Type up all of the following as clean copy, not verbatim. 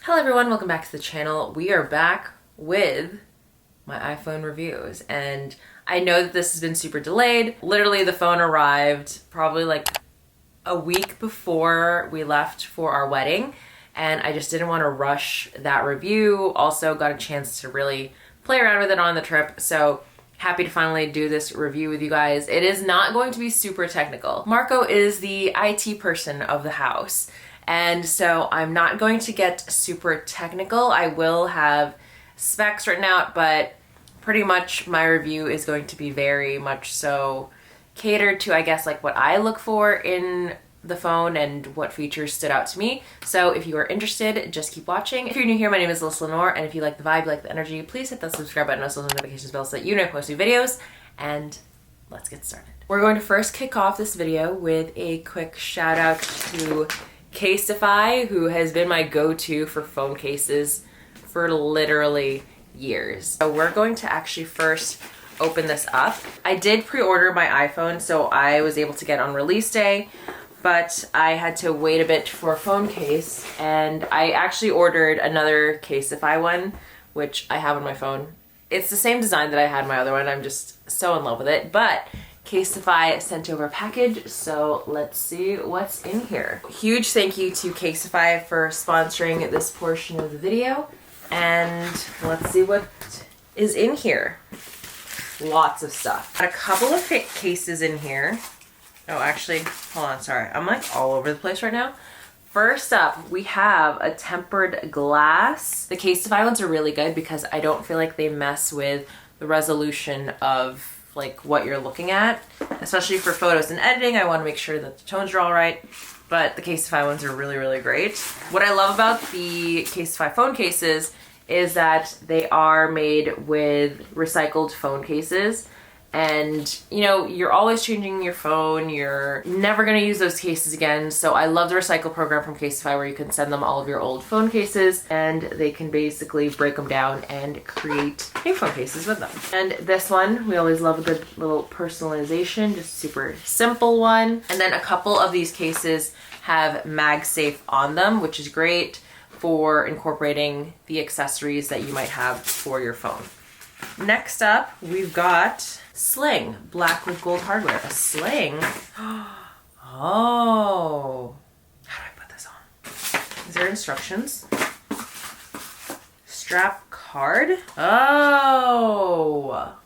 Hello everyone, welcome back to the channel. We are back with my iPhone reviews, and I know that this has been super delayed. Literally the phone arrived probably like a week before we left for our wedding, and I just didn't want to rush that review. Also got a chance to really play around with it on the trip, so happy to finally do this review with you guys. It is not going to be super technical. Marco is the IT person of the house, and so I'm not going to get super technical. I will have specs written out, but pretty much my review is going to be very much so catered to, I guess, like what I look for in the phone and what features stood out to me. So if you are interested, just keep watching. If you're new here, my name is Alyssa Lenore, and if you like the vibe, you like the energy, please hit that subscribe button and also the notifications bell so that you know I post new videos, and let's get started. We're going to first kick off this video with a quick shout out to Casetify, who has been my go-to for phone cases for literally years. So we're going to actually first open this up. I did pre-order my iPhone, so I was able to get on release day, but I had to wait a bit for a phone case, and I actually ordered another Casetify one, which I have on my phone. It's the same design that I had my other one. I'm just so in love with it, but Casetify sent over a package, so let's see what's in here. Huge thank you to Casetify for sponsoring this portion of the video, and let's see what is in here. Lots of stuff. Got a couple of cases in here. Oh, actually, hold on, sorry. I'm like all over the place right now. First up, we have a tempered glass. The Casetify ones are really good because I don't feel like they mess with the resolution of like what you're looking at, especially for photos and editing. I want to make sure that the tones are all right, but the Casetify ones are really, really great. What I love about the Casetify phone cases is that they are made with recycled phone cases. And you know, you're always changing your phone, you're never going to use those cases again. So I love the recycle program from Casetify, where you can send them all of your old phone cases and they can basically break them down and create new phone cases with them. And this one, we always love a good little personalization, just super simple one. And then a couple of these cases have MagSafe on them, which is great for incorporating the accessories that you might have for your phone. Next up, we've got sling, black with gold hardware. A sling? Oh. How do I put this on? Is there instructions? Strap card? Oh.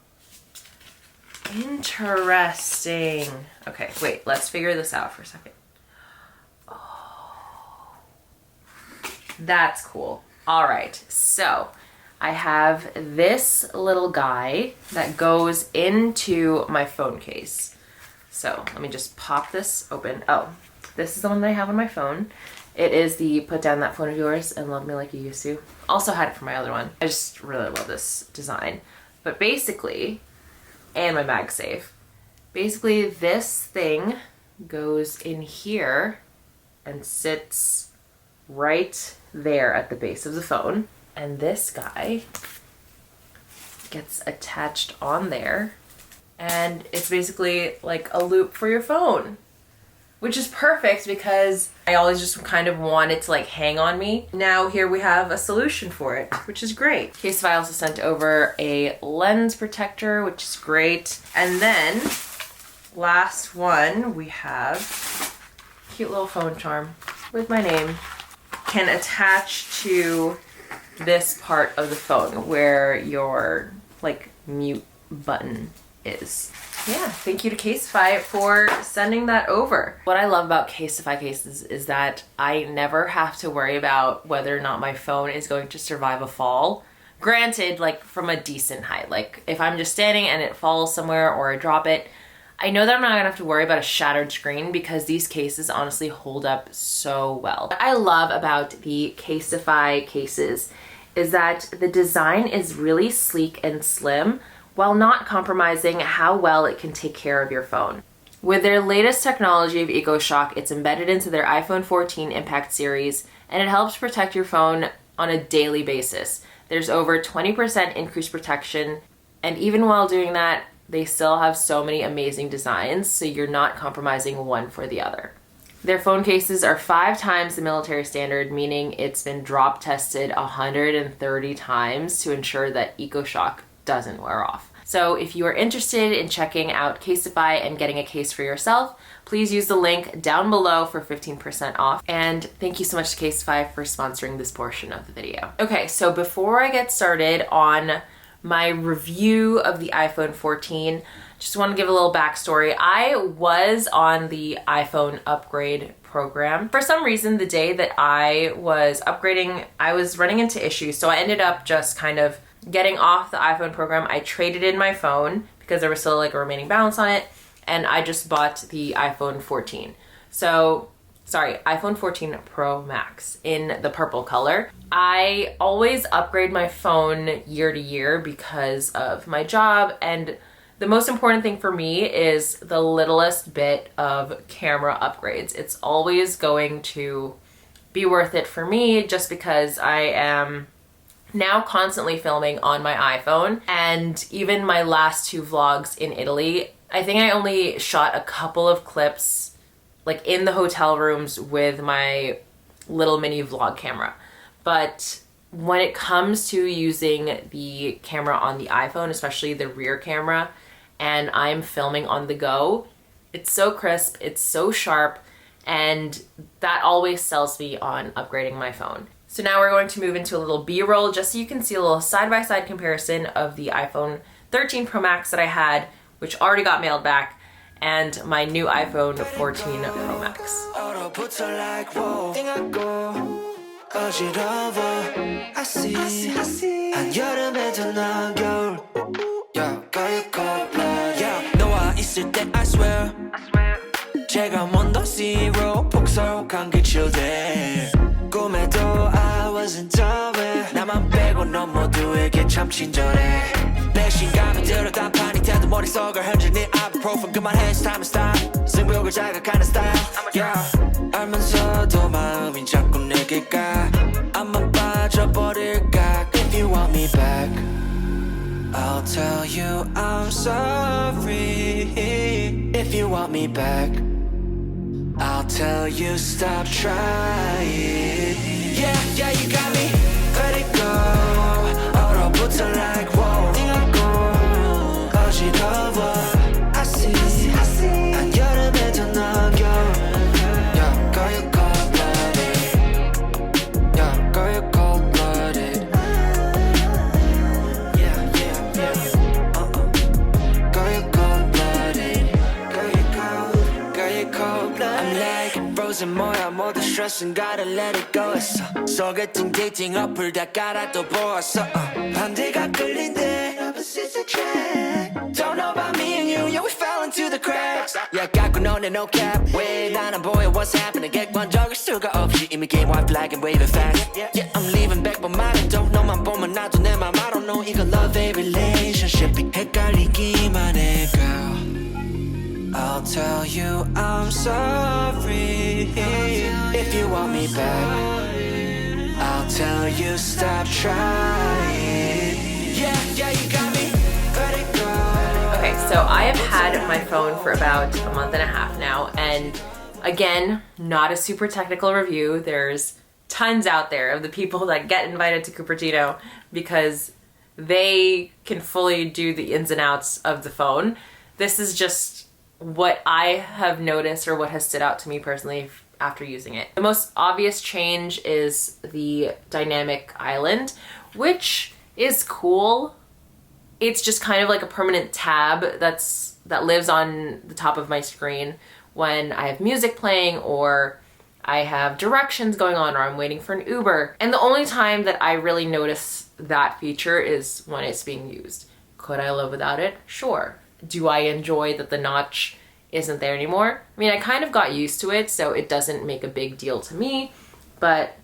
Interesting. Okay, wait, let's figure this out for a second. Oh. That's cool. All right, so I have this little guy that goes into my phone case. So let me just pop this open. Oh, this is the one that I have on my phone. It is the put down that phone of yours and love me like you used to. Also had it for my other one. I just really love this design. But basically, and my MagSafe, basically this thing goes in here and sits right there at the base of the phone. And this guy gets attached on there, and it's basically like a loop for your phone, which is perfect because I always just kind of want it to like hang on me. Now here we have a solution for it, which is great. Casetify also sent over a lens protector, which is great. And then last one, we have a cute little phone charm with my name. Can attach to this part of the phone where your like mute button is. Yeah, thank you to Casetify for sending that over. What I love about Casetify cases is that I never have to worry about whether or not my phone is going to survive a fall. Granted, like from a decent height, like if I'm just standing and it falls somewhere or I drop it, I know that I'm not gonna have to worry about a shattered screen because these cases honestly hold up so well. What I love about the Casetify cases is that the design is really sleek and slim while not compromising how well it can take care of your phone. With their latest technology of EcoShock, it's embedded into their iPhone 14 Impact series, and it helps protect your phone on a daily basis. There's over 20% increased protection, and even while doing that, they still have so many amazing designs, so you're not compromising one for the other. Their phone cases are 5 times the military standard, meaning it's been drop tested 130 times to ensure that EcoShock doesn't wear off. So if you are interested in checking out Casetify and getting a case for yourself, please use the link down below for 15% off. And thank you so much to Casetify for sponsoring this portion of the video. Okay, so before I get started on my review of the iPhone 14, just want to give a little backstory. I was on the iPhone upgrade program. For some reason, the day that I was upgrading, I was running into issues. So I ended up just kind of getting off the iPhone program. I traded in my phone because there was still like a remaining balance on it. And I just bought the iPhone 14. So, sorry, iPhone 14 Pro Max in the purple color. I always upgrade my phone year to year because of my job, and the most important thing for me is the littlest bit of camera upgrades. It's always going to be worth it for me just because I am now constantly filming on my iPhone. And even my last 2 vlogs in Italy, I think I only shot a couple of clips like in the hotel rooms with my little mini vlog camera. But when it comes to using the camera on the iPhone, especially the rear camera, and I'm filming on the go, it's so crisp, it's so sharp, and that always sells me on upgrading my phone. So now we're going to move into a little B-roll just so you can see a little side-by-side comparison of the iPhone 13 Pro Max that I had, which already got mailed back, and my new iPhone 14 Pro Max. I swear 제가 먼저 zero 폭설한 기출돼 꿈에도 I wasn't aware 나만 빼고 넌 모두에게 참 친절해 내 신감이 들어 단판이 태도 머릿속을 흔드는 ibuprofen 그만해 it's time to stop 승부욕을 자극하는 style yeah. 알면서도 마음이 자꾸 내게 가 안만 빠져버릴까 if you want me back I'll tell you I'm sorry if you want me back I'll tell you stop trying Yeah, yeah, you got me Let it go 얼어붙어 like whoa 띵하고 어지러워 I see 한여름에도 넌 겨울 Yeah, girl, you cold-blooded Yeah, girl, you cold-blooded I'm like frozen 뭐야 모두 stress은 gotta let it go 했어 소개팅 데이팅 어플 다 깔아도 보았어 반대가 끌린대 opposites attract Don't know about me and you yeah we fell into the cracks Yeah 깎고 너네 no cap 왜 난 안 보여 what's happening 객관적일 수가 없이 이미 game white flag and wave it fast Yeah I'm leaving back but 말해도 너만 보면 나도 내 맘 I don't know 이건 love a relationship 헷갈리기만 해 girl I'll tell you I'm sorry if you want me back I'll tell you stop trying Yeah, yeah, you got me Let it go Okay, so I have had my phone for about a month and a half now, and again, not a super technical review. There's tons out there of the people that get invited to Cupertino because they can fully do the ins and outs of the phone. This is just what I have noticed or what has stood out to me personally after using it. The most obvious change is the dynamic island, which is cool. It's just kind of like a permanent tab that lives on the top of my screen when I have music playing or I have directions going on or I'm waiting for an Uber. And the only time that I really notice that feature is when it's being used. Could I live without it? Sure. Do I enjoy that the notch isn't there anymore? I mean, I kind of got used to it, so it doesn't make a big deal to me, but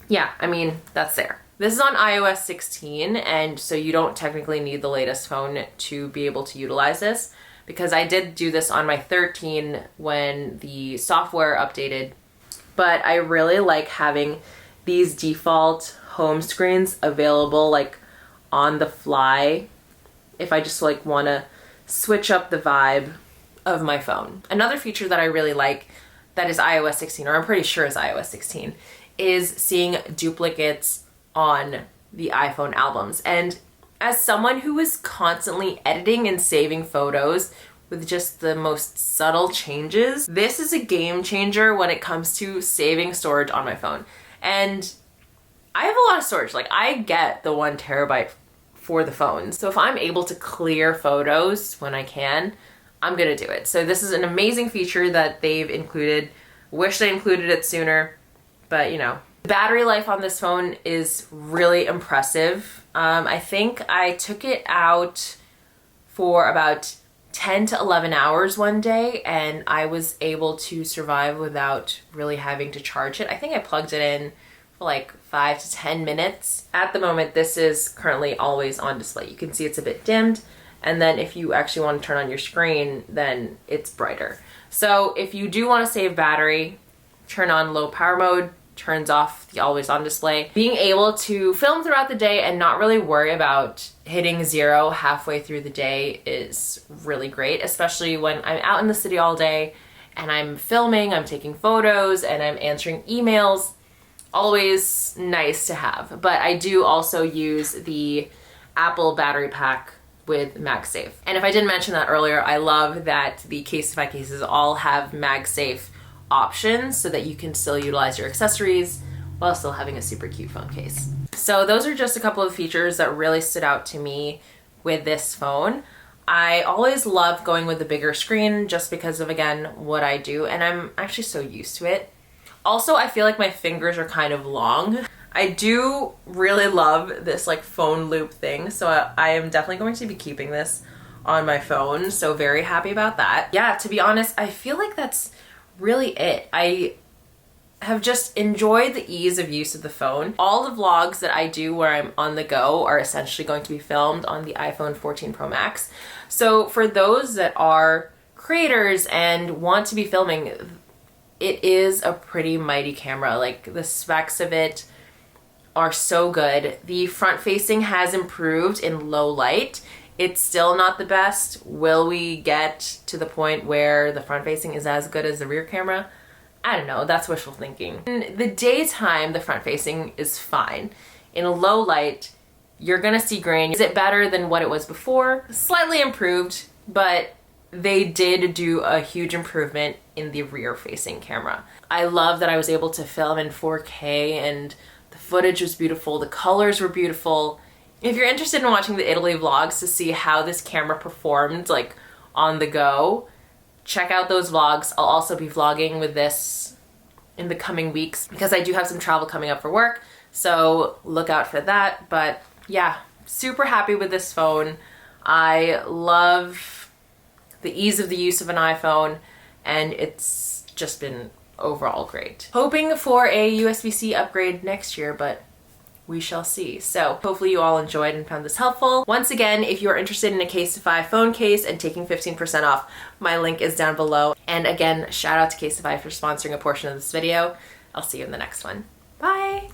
yeah, I mean, that's there. This is on iOS 16, and so you don't technically need the latest phone to be able to utilize this, because I did do this on my 13 when the software updated, but I really like having these default home screens available like on the fly if I just like want to switch up the vibe of my phone. Another feature that I really like that is iOS 16, or I'm pretty sure is iOS 16, is seeing duplicates on the iPhone albums. And as someone who is constantly editing and saving photos with just the most subtle changes, this is a game changer when it comes to saving storage on my phone. And I have a lot of storage. Like, I get the 1 terabyte for the phone. So if I'm able to clear photos when I can, I'm gonna do it. So this is an amazing feature that they've included. Wish they included it sooner, but you know. The battery life on this phone is really impressive. I think I took it out for about 10 to 11 hours one day, and I was able to survive without really having to charge it. I think I plugged it in for like 5 to 10 minutes. At the moment, this is currently always on display. You can see it's a bit dimmed, and then if you actually want to turn on your screen, then it's brighter. So if you do want to save battery, turn on low power mode, turns off the always on display. Being able to film throughout the day and not really worry about hitting 0 halfway through the day is really great, especially when I'm out in the city all day and I'm filming, I'm taking photos, and I'm answering emails. Always nice to have. But I do also use the Apple battery pack with MagSafe. And if I didn't mention that earlier, I love that the Casetify cases all have MagSafe options so that you can still utilize your accessories while still having a super cute phone case. So those are just a couple of features that really stood out to me with this phone. I always love going with the bigger screen just because of, again, what I do, and I'm actually so used to it. Also, I feel like my fingers are kind of long. I do really love this like phone loop thing, so I am definitely going to be keeping this on my phone, so very happy about that. Yeah, to be honest, I feel like that's really it. I have just enjoyed the ease of use of the phone. All the vlogs that I do where I'm on the go are essentially going to be filmed on the iPhone 14 Pro Max. So for those that are creators and want to be filming, it is a pretty mighty camera. Like, the specs of it are so good. The front facing has improved in low light. It's still not the best. Will we get to the point where the front facing is as good as the rear camera? I don't know, that's wishful thinking. In the daytime, the front facing is fine. In a low light, you're gonna see grain. Is it better than what it was before? Slightly improved, but they did do a huge improvement in the rear facing camera. I love that I was able to film in 4K and the footage was beautiful, the colors were beautiful. If you're interested in watching the Italy vlogs to see how this camera performed like on the go, check out those vlogs. I'll also be vlogging with this in the coming weeks because I do have some travel coming up for work, so look out for that. But yeah, super happy with this phone. I love the ease of the use of an iPhone, and it's just been overall great. Hoping for a USB-C upgrade next year, but we shall see. So hopefully you all enjoyed and found this helpful. Once again, if you are interested in a Casetify phone case and taking 15% off, my link is down below. And again, shout out to Casetify for sponsoring a portion of this video. I'll see you in the next one. Bye!